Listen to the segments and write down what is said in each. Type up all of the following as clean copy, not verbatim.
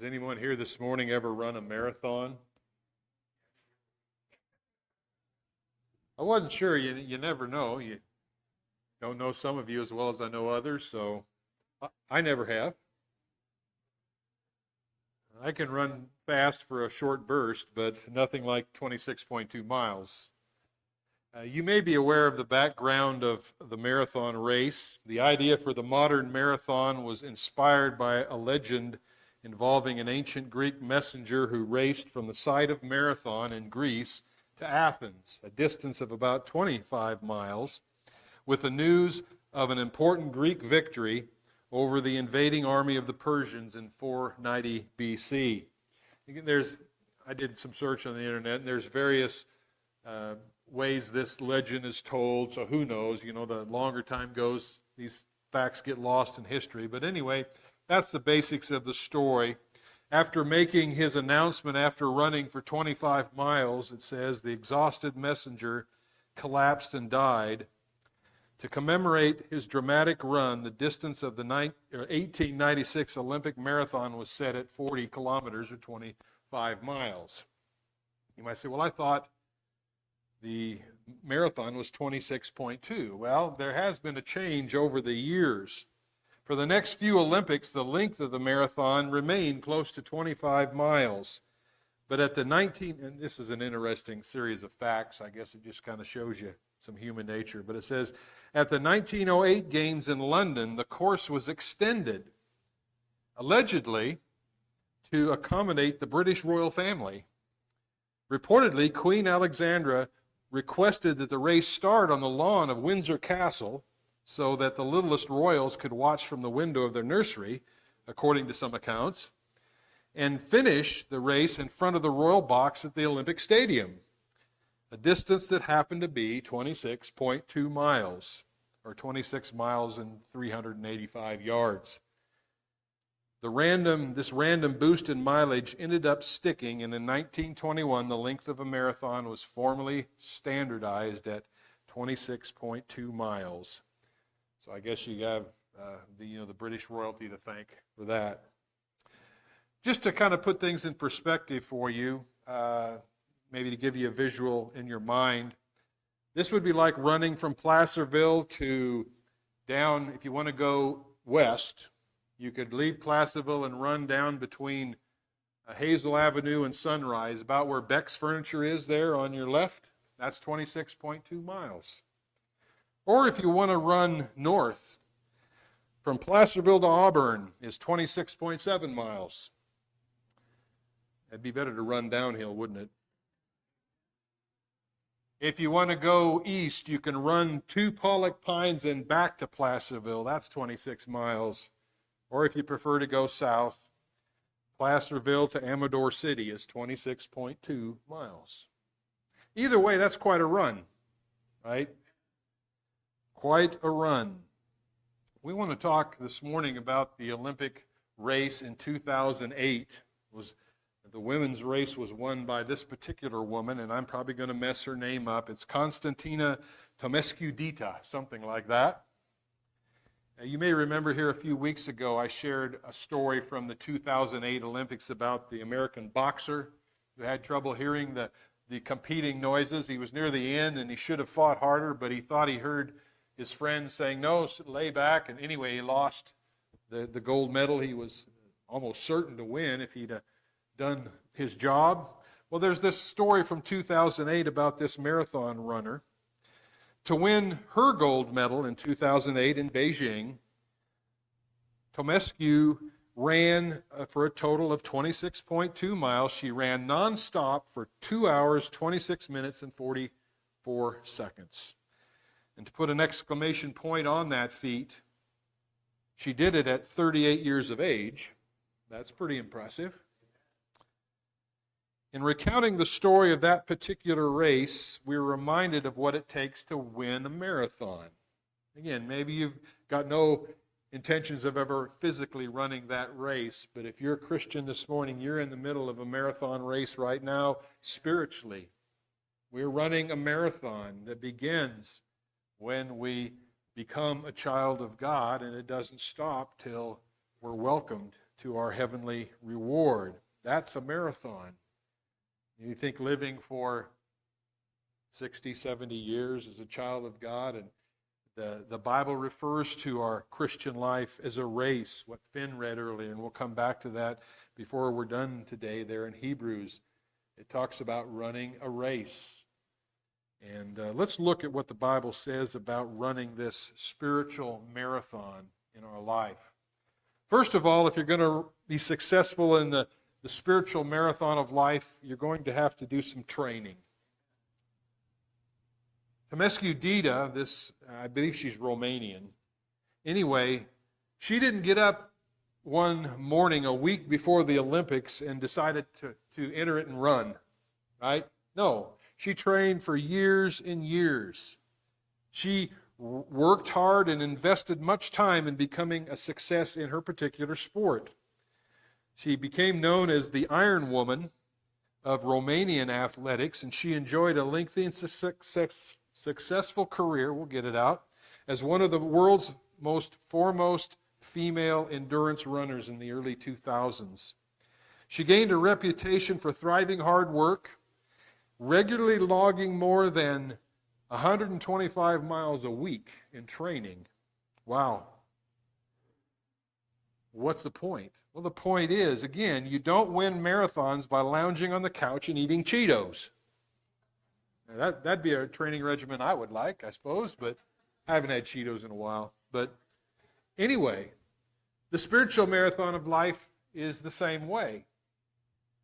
Has anyone here this morning ever run a marathon? I wasn't sure. You never know. You don't know some of you as well as I know others, so I never have. I can run fast for a short burst, but nothing like 26.2 miles. You may be aware of the background of the marathon race. The idea for the modern marathon was inspired by a legend involving an ancient Greek messenger who raced from the site of Marathon in Greece to Athens, a distance of about 25 miles, with the news of an important Greek victory over the invading army of the Persians in 490 BC. I did some search on the internet, and there's various ways this legend is told, so who knows, the longer time goes, these facts get lost in history. But anyway, that's the basics of the story. After making his announcement after running for 25 miles, it says, the exhausted messenger collapsed and died. To commemorate his dramatic run, the distance of the 1896 Olympic marathon was set at 40 kilometers or 25 miles. You might say, well, I thought the marathon was 26.2. Well, there has been a change over the years. For the next few Olympics, the length of the marathon remained close to 25 miles. But at the and this is an interesting series of facts, I guess it just kind of shows you some human nature, but it says, at the 1908 Games in London, the course was extended, allegedly, to accommodate the British royal family. Reportedly, Queen Alexandra requested that the race start on the lawn of Windsor Castle so that the littlest royals could watch from the window of their nursery, according to some accounts, and finish the race in front of the royal box at the Olympic Stadium, a distance that happened to be 26.2 miles, or 26 miles and 385 yards. This random boost in mileage ended up sticking, and in 1921, the length of a marathon was formally standardized at 26.2 miles. So I guess you have the British royalty to thank for that. Just to kind of put things in perspective for you, maybe to give you a visual in your mind, this would be like running from Placerville to down, if you want to go west, you could leave Placerville and run down between Hazel Avenue and Sunrise, about where Beck's Furniture is there on your left. That's 26.2 miles. Or if you want to run north, from Placerville to Auburn is 26.7 miles. It'd be better to run downhill, wouldn't it? If you want to go east, you can run to Pollock Pines and back to Placerville. That's 26 miles. Or if you prefer to go south, Placerville to Amador City is 26.2 miles. Either way, that's quite a run, right? Quite a run. We want to talk this morning about the Olympic race in 2008. The women's race was won by this particular woman, and I'm probably going to mess her name up. It's Constantina Tomescu-Dita, something like that. You may remember here a few weeks ago I shared a story from the 2008 Olympics about the American boxer who had trouble hearing the competing noises. He was near the end and he should have fought harder, but he thought he heard his friends saying, no, lay back. And anyway, he lost the gold medal. He was almost certain to win if he'd done his job. Well, there's this story from 2008 about this marathon runner. To win her gold medal in 2008 in Beijing, Tomescu ran for a total of 26.2 miles. She ran nonstop for 2 hours, 26 minutes, and 44 seconds. And to put an exclamation point on that feat, she did it at 38 years of age. That's pretty impressive. In recounting the story of that particular race, we're reminded of what it takes to win a marathon. Again, maybe you've got no intentions of ever physically running that race, but if you're a Christian this morning, you're in the middle of a marathon race right now spiritually. We're running a marathon that begins when we become a child of God, and it doesn't stop till we're welcomed to our heavenly reward. That's a marathon. You think living for 60, 70 years as a child of God, and the Bible refers to our Christian life as a race, what Finn read earlier, and we'll come back to that before we're done today there in Hebrews. It talks about running a race. And let's look at what the Bible says about running this spiritual marathon in our life. First of all, if you're going to be successful in the spiritual marathon of life, you're going to have to do some training. Temescu Dita, I believe she's Romanian. Anyway, she didn't get up one morning a week before the Olympics and decided to enter it and run, right? No, she trained for years and years. She worked hard and invested much time in becoming a success in her particular sport. She became known as the Iron Woman of Romanian athletics, and she enjoyed a lengthy and successful career, we'll get it out, as one of the world's foremost female endurance runners in the early 2000s. She gained a reputation for thriving hard work, regularly logging more than 125 miles a week in training. Wow. What's the point? Well, the point is, again, you don't win marathons by lounging on the couch and eating Cheetos. Now, that'd be a training regimen I would like, I suppose, but I haven't had Cheetos in a while. But anyway, the spiritual marathon of life is the same way.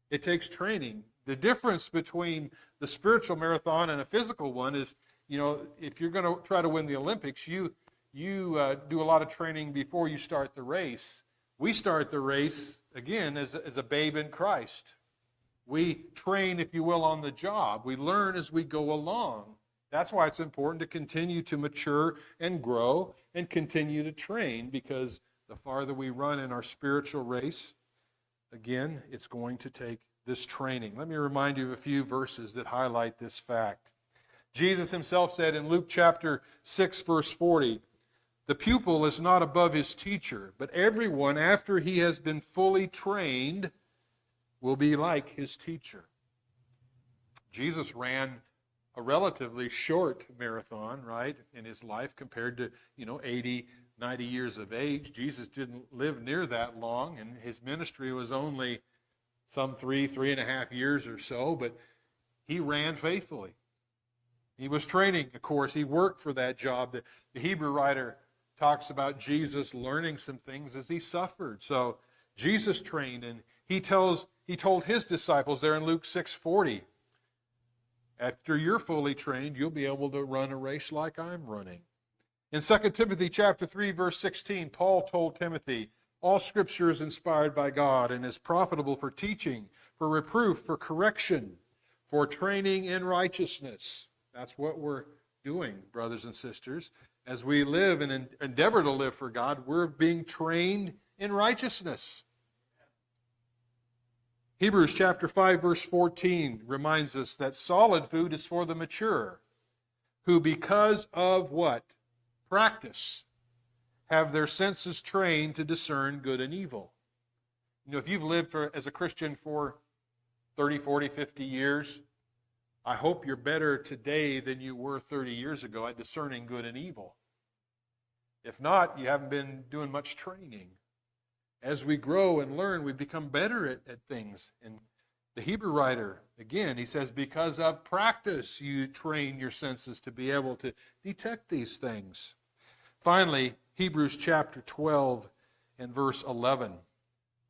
It takes training. The difference between the spiritual marathon and a physical one is, if you're going to try to win the Olympics, you do a lot of training before you start the race. We start the race, again, as a babe in Christ. We train, if you will, on the job. We learn as we go along. That's why it's important to continue to mature and grow and continue to train, because the farther we run in our spiritual race, again, it's going to take this training. Let me remind you of a few verses that highlight this fact. Jesus himself said in Luke chapter 6, verse 40, "The pupil is not above his teacher, but everyone, after he has been fully trained, will be like his teacher." Jesus ran a relatively short marathon, right, in his life compared to, 80, 90 years of age. Jesus didn't live near that long, and his ministry was only some 3.5 years or so, but he ran faithfully. He was training, of course. He worked for that job. The Hebrew writer talks about Jesus learning some things as he suffered. So Jesus trained, and he told his disciples there in Luke 6:40, after you're fully trained, you'll be able to run a race like I'm running. In 2 Timothy chapter 3, verse 16, Paul told Timothy, "All Scripture is inspired by God and is profitable for teaching, for reproof, for correction, for training in righteousness." That's what we're doing, brothers and sisters. As we live and endeavor to live for God, we're being trained in righteousness. Hebrews chapter 5, verse 14 reminds us that solid food is for the mature, who because of what? Practice, have their senses trained to discern good and evil. If you've lived as a Christian for 30, 40, 50 years, I hope you're better today than you were 30 years ago at discerning good and evil. If not, you haven't been doing much training. As we grow and learn, we become better at things. And the Hebrew writer, again, he says, because of practice, you train your senses to be able to detect these things. Finally, Hebrews chapter 12 and verse 11.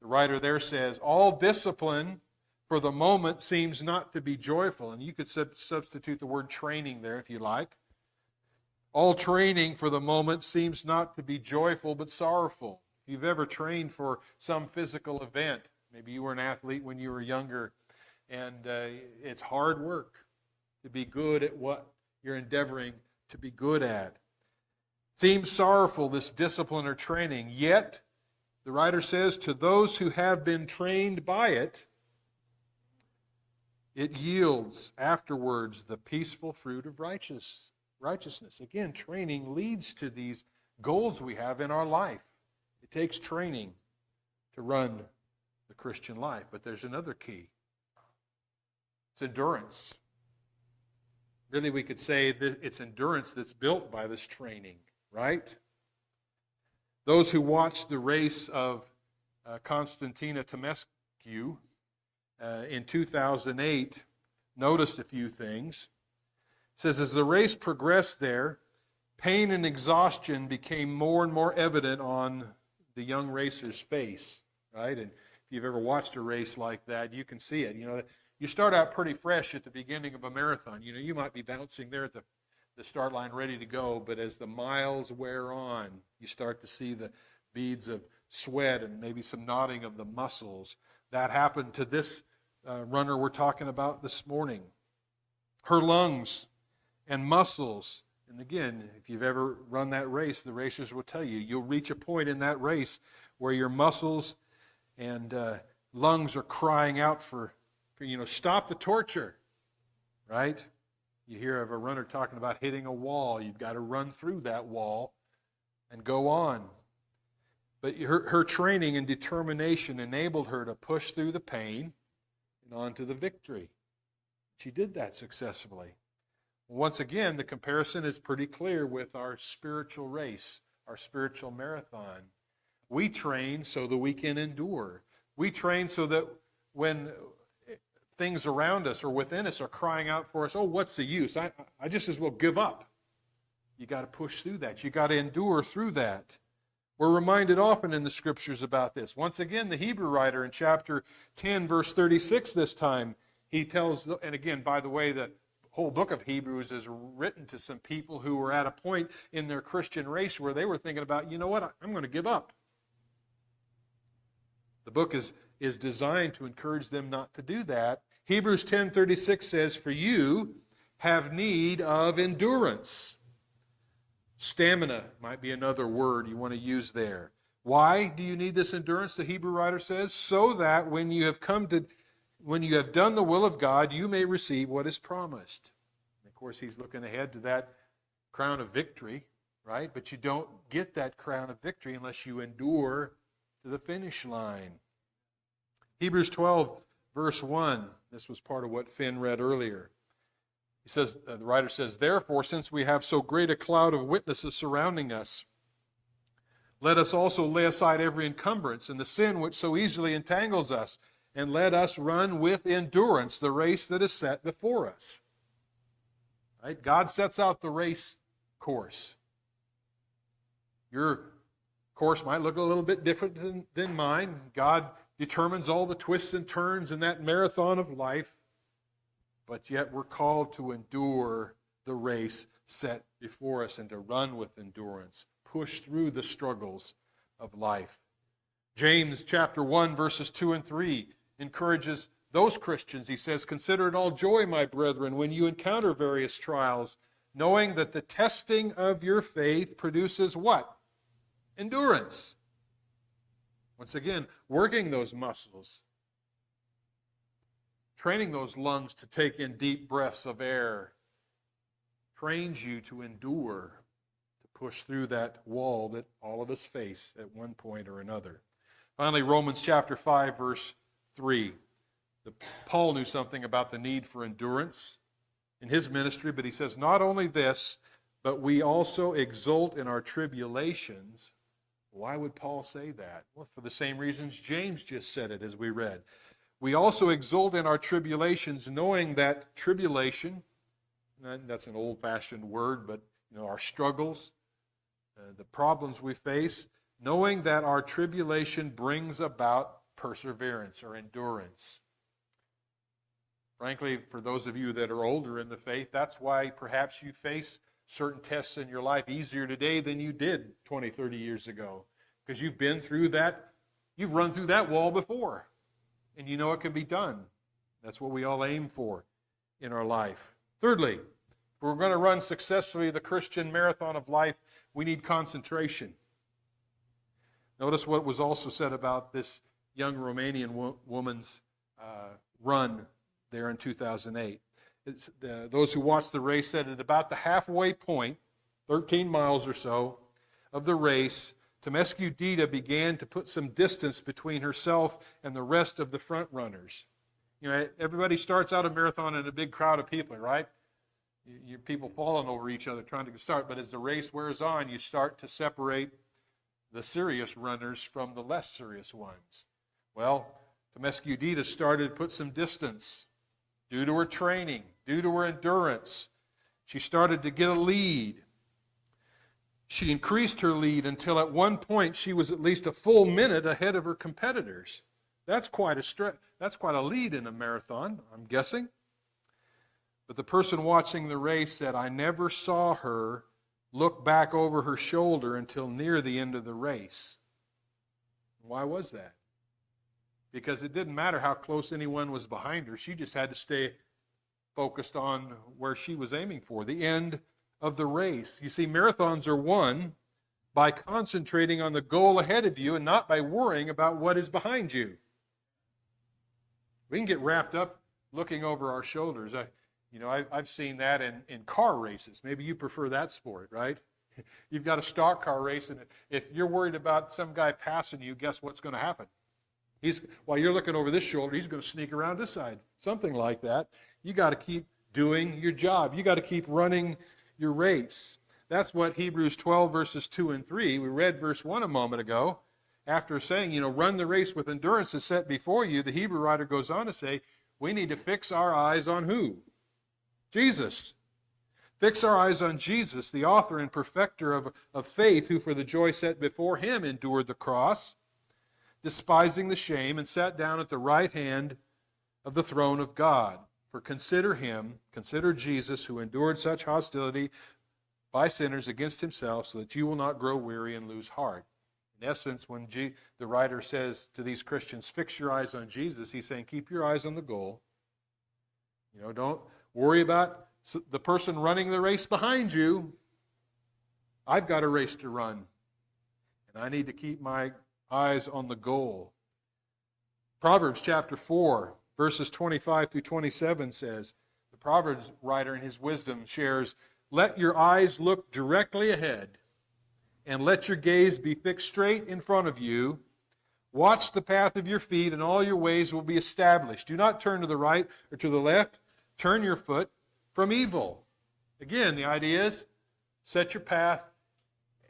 The writer there says, "All discipline for the moment seems not to be joyful." And you could substitute the word training there if you like. All training for the moment seems not to be joyful but sorrowful. If you've ever trained for some physical event, maybe you were an athlete when you were younger, and it's hard work to be good at what you're endeavoring to be good at. Seems sorrowful, this discipline or training, yet, the writer says, to those who have been trained by it, it yields afterwards the peaceful fruit of righteousness. Again, training leads to these goals we have in our life. It takes training to run the Christian life. But there's another key. It's endurance. Really, we could say that it's endurance that's built by this training, right? Those who watched the race of Constantina Temescu in 2008 noticed a few things. It says, as the race progressed there, pain and exhaustion became more and more evident on the young racer's face, right? And if you've ever watched a race like that, you can see it. You start out pretty fresh at the beginning of a marathon. You might be bouncing there at the start line ready to go, but as the miles wear on, you start to see the beads of sweat and maybe some knotting of the muscles. That happened to this runner we're talking about this morning. Her lungs and muscles, and again, if you've ever run that race, the racers will tell you, you'll reach a point in that race where your muscles and lungs are crying out for stop the torture, right? You hear of a runner talking about hitting a wall. You've got to run through that wall and go on. But her training and determination enabled her to push through the pain and on to the victory. She did that successfully. Once again, the comparison is pretty clear with our spiritual race, our spiritual marathon. We train so that we can endure. We train so that when things around us or within us are crying out for us, oh, what's the use? I just as well give up. You got to push through that. You got to endure through that. We're reminded often in the Scriptures about this. Once again, the Hebrew writer in chapter 10, verse 36 this time, he tells, and again, by the way, the whole book of Hebrews is written to some people who were at a point in their Christian race where they were thinking about, you know what, I'm going to give up. The book is designed to encourage them not to do that. Hebrews 10:36 says, for you have need of endurance. Stamina might be another word you want to use there. Why do you need this endurance, the Hebrew writer says? So that when you have done the will of God, you may receive what is promised. And of course, he's looking ahead to that crown of victory, right? But you don't get that crown of victory unless you endure to the finish line. Hebrews 12, verse 1. This was part of what Finn read earlier. He says, the writer says, therefore, since we have so great a cloud of witnesses surrounding us, let us also lay aside every encumbrance and the sin which so easily entangles us, and let us run with endurance the race that is set before us. Right? God sets out the race course. Your course might look a little bit different than mine. God determines all the twists and turns in that marathon of life. But yet we're called to endure the race set before us and to run with endurance, push through the struggles of life. James chapter 1, verses 2 and 3 encourages those Christians. He says, consider it all joy, my brethren, when you encounter various trials, knowing that the testing of your faith produces what? Endurance. Once again, working those muscles, training those lungs to take in deep breaths of air, trains you to endure, to push through that wall that all of us face at one point or another. Finally, Romans chapter 5, verse 3. Paul knew something about the need for endurance in his ministry, but he says, not only this, but we also exult in our tribulations. Why would Paul say that? Well, for the same reasons James just said it as we read. We also exult in our tribulations, knowing that tribulation, that's an old-fashioned word, but our struggles, the problems we face, knowing that our tribulation brings about perseverance or endurance. Frankly, for those of you that are older in the faith, that's why perhaps you face certain tests in your life easier today than you did 20, 30 years ago. Because you've been through that, you've run through that wall before. And you know it can be done. That's what we all aim for in our life. Thirdly, if we're going to run successfully the Christian marathon of life, we need concentration. Notice what was also said about this young Romanian woman's run there in 2008. Those who watched the race said at about the halfway point, 13 miles or so, of the race, Temescu Dita began to put some distance between herself and the rest of the front runners. You know, everybody starts out a marathon in a big crowd of people, right? You people falling over each other trying to start, but as the race wears on, you start to separate the serious runners from the less serious ones. Well, Temescu Dita started to put some distance due to her training, due to her endurance. She started to get a lead. She increased her lead until at one point she was at least a full minute ahead of her competitors. That's quite a lead in a marathon, I'm guessing. But the person watching the race said, I never saw her look back over her shoulder until near the end of the race. Why was that? Because it didn't matter how close anyone was behind her. She just had to stay focused on where she was aiming for, the end of the race. You see, marathons are won by concentrating on the goal ahead of you and not by worrying about what is behind you. We can get wrapped up looking over our shoulders. I've seen that in car races. Maybe you prefer that sport, right? You've got a stock car race, and if you're worried about some guy passing you, guess what's going to happen? While you're looking over this shoulder, he's going to sneak around this side. Something like that. You got to keep doing your job. You got to keep running your race. That's what Hebrews 12 verses 2 and 3, we read verse 1 a moment ago. After saying, run the race with endurance is set before you, the Hebrew writer goes on to say, we need to fix our eyes on who? Jesus. Fix our eyes on Jesus, the author and perfecter of faith, who for the joy set before him endured the cross, despising the shame, and sat down at the right hand of the throne of God. For consider Jesus, who endured such hostility by sinners against himself, so that you will not grow weary and lose heart. In essence, when the writer says to these Christians, fix your eyes on Jesus, he's saying, keep your eyes on the goal. Don't worry about the person running the race behind you. I've got a race to run, and I need to keep my eyes on the goal. Proverbs chapter 4, verses 25 through 27 says, the Proverbs writer in his wisdom shares, let your eyes look directly ahead, and let your gaze be fixed straight in front of you. Watch the path of your feet, and all your ways will be established. Do not turn to the right or to the left. Turn your foot from evil. Again, the idea is set your path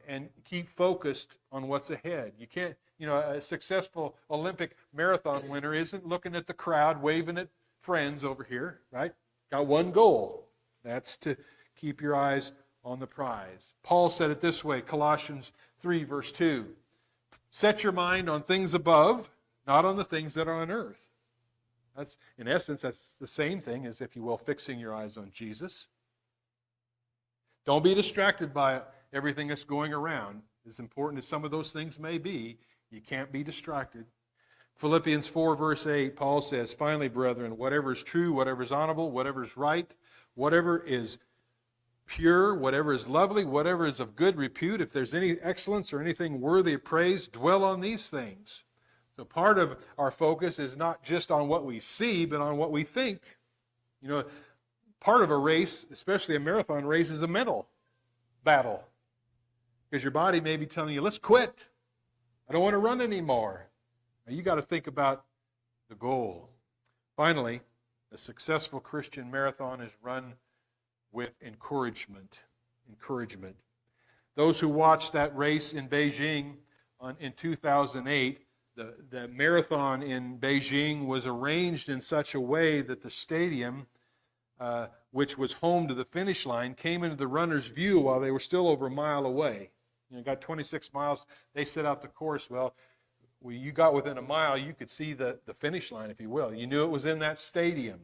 and keep focused on what's ahead. You can't, a successful Olympic marathon winner isn't looking at the crowd, waving at friends over here, right? Got one goal. That's to keep your eyes on the prize. Paul said it this way, Colossians 3, verse 2. Set your mind on things above, not on the things that are on earth. That's, in essence, that's the same thing as, if you will, fixing your eyes on Jesus. Don't be distracted by everything that's going around. As important as some of those things may be, you can't be distracted. Philippians 4, verse 8, Paul says, finally, brethren, whatever is true, whatever is honorable, whatever is right, whatever is pure, whatever is lovely, whatever is of good repute, if there's any excellence or anything worthy of praise, dwell on these things. So part of our focus is not just on what we see, but on what we think. Part of a race, especially a marathon race, is a mental battle. Because your body may be telling you, let's quit. I don't want to run anymore. Now you got to think about the goal. Finally, a successful Christian marathon is run with encouragement. Those who watched that race in Beijing in 2008, the marathon in Beijing was arranged in such a way that the stadium, which was home to the finish line, came into the runner's view while they were still over a mile away. Got 26 miles. They set out the course. Well, you got within a mile, you could see the finish line, if you will. You knew it was in that stadium.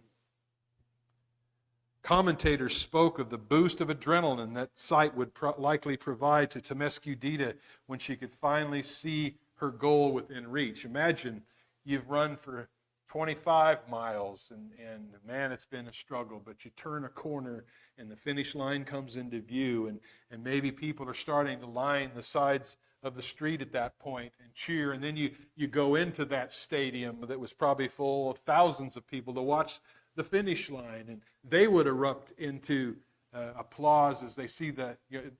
Commentators spoke of the boost of adrenaline that sight would likely provide to Temescu Dita when she could finally see her goal within reach. Imagine you've run for 25 miles and man, it's been a struggle, but you turn a corner and the finish line comes into view, and maybe people are starting to line the sides of the street at that point and cheer, and then you go into that stadium that was probably full of thousands of people to watch the finish line, and they would erupt into applause as they see that,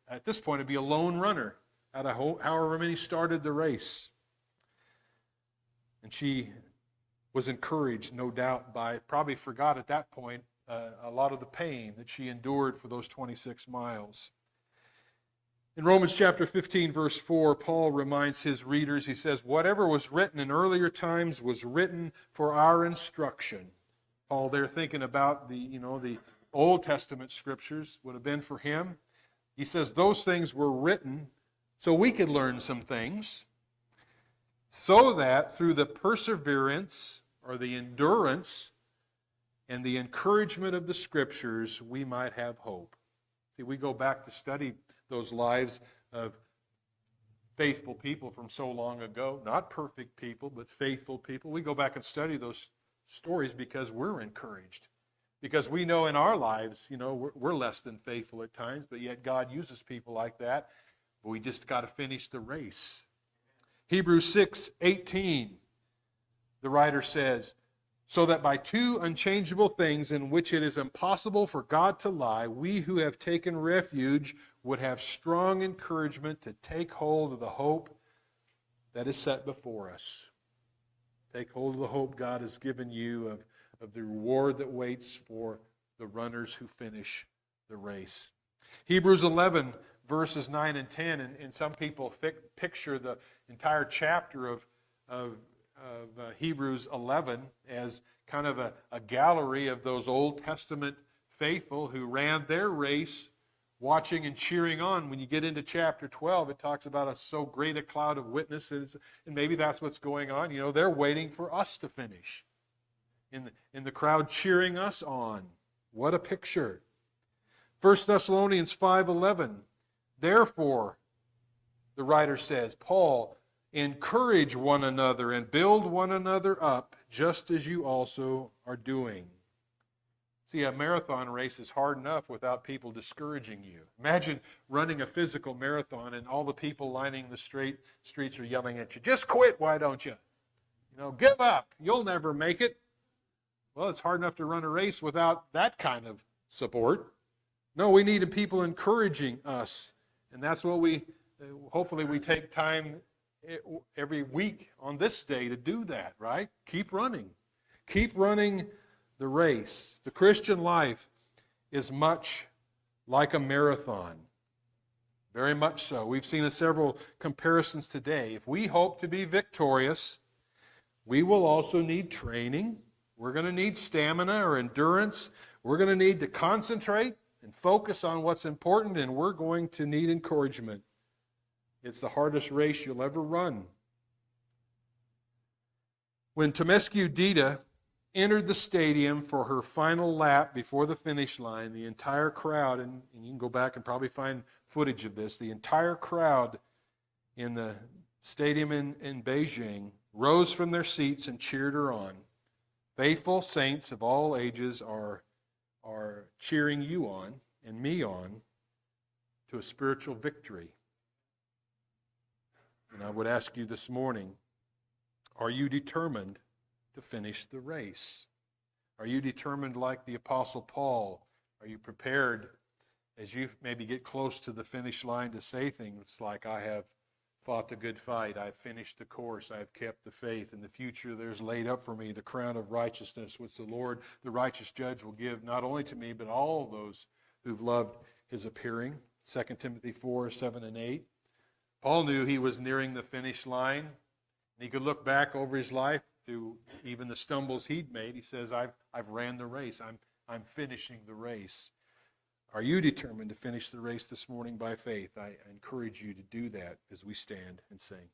at this point it'd be a lone runner out of however many started the race. And she was encouraged, no doubt, probably forgot at that point a lot of the pain that she endured for those 26 miles. In Romans chapter 15, verse 4, Paul reminds his readers, he says, whatever was written in earlier times was written for our instruction. Paul there thinking about the Old Testament scriptures would have been for him. He says those things were written so we could learn some things, so that through the perseverance or the endurance and the encouragement of the scriptures, we might have hope. See, we go back to study those lives of faithful people from so long ago, not perfect people, but faithful people. We go back and study those stories because we're encouraged. Because we know in our lives, we're less than faithful at times, but yet God uses people like that. But we just got to finish the race. Hebrews 6:18, the writer says, so that by two unchangeable things in which it is impossible for God to lie, we who have taken refuge would have strong encouragement to take hold of the hope that is set before us. Take hold of the hope God has given you of the reward that waits for the runners who finish the race. Hebrews 11, verses 9 and 10, and some people picture the entire chapter of Hebrews 11 as kind of a gallery of those Old Testament faithful who ran their race, watching and cheering on. When you get into chapter 12, it talks about so great a cloud of witnesses, and maybe that's what's going on. They're waiting for us to finish. In the crowd cheering us on. What a picture. 1 Thessalonians 5:11. Therefore, the writer says, Paul, encourage one another and build one another up, just as you also are doing. See, a marathon race is hard enough without people discouraging you. Imagine running a physical marathon and all the people lining the streets are yelling at you, just quit, why don't you? Give up, you'll never make it. Well, it's hard enough to run a race without that kind of support. No, we need people encouraging us. And that's what hopefully we take time every week on this day to do that, right? Keep running. Keep running the race. The Christian life is much like a marathon. Very much so. We've seen several comparisons today. If we hope to be victorious, we will also need training. We're going to need stamina or endurance. We're going to need to concentrate and focus on what's important, and we're going to need encouragement. It's the hardest race you'll ever run. When Temescu Dita entered the stadium for her final lap before the finish line, the entire crowd, and you can go back and probably find footage of this, the entire crowd in the stadium in Beijing rose from their seats and cheered her on. Faithful saints of all ages are cheering you on and me on to a spiritual victory. And I would ask you this morning, are you determined to finish the race? Are you determined like the Apostle Paul? Are you prepared as you maybe get close to the finish line to say things like, I have fought the good fight, I've finished the course, I've kept the faith. In the future there's laid up for me the crown of righteousness, which the Lord, the righteous judge, will give not only to me, but all those who've loved his appearing. 2 Timothy 4:7 and 8. Paul knew he was nearing the finish line, and he could look back over his life through even the stumbles he'd made. He says, I've ran the race. I'm finishing the race. Are you determined to finish the race this morning by faith? I encourage you to do that as we stand and sing.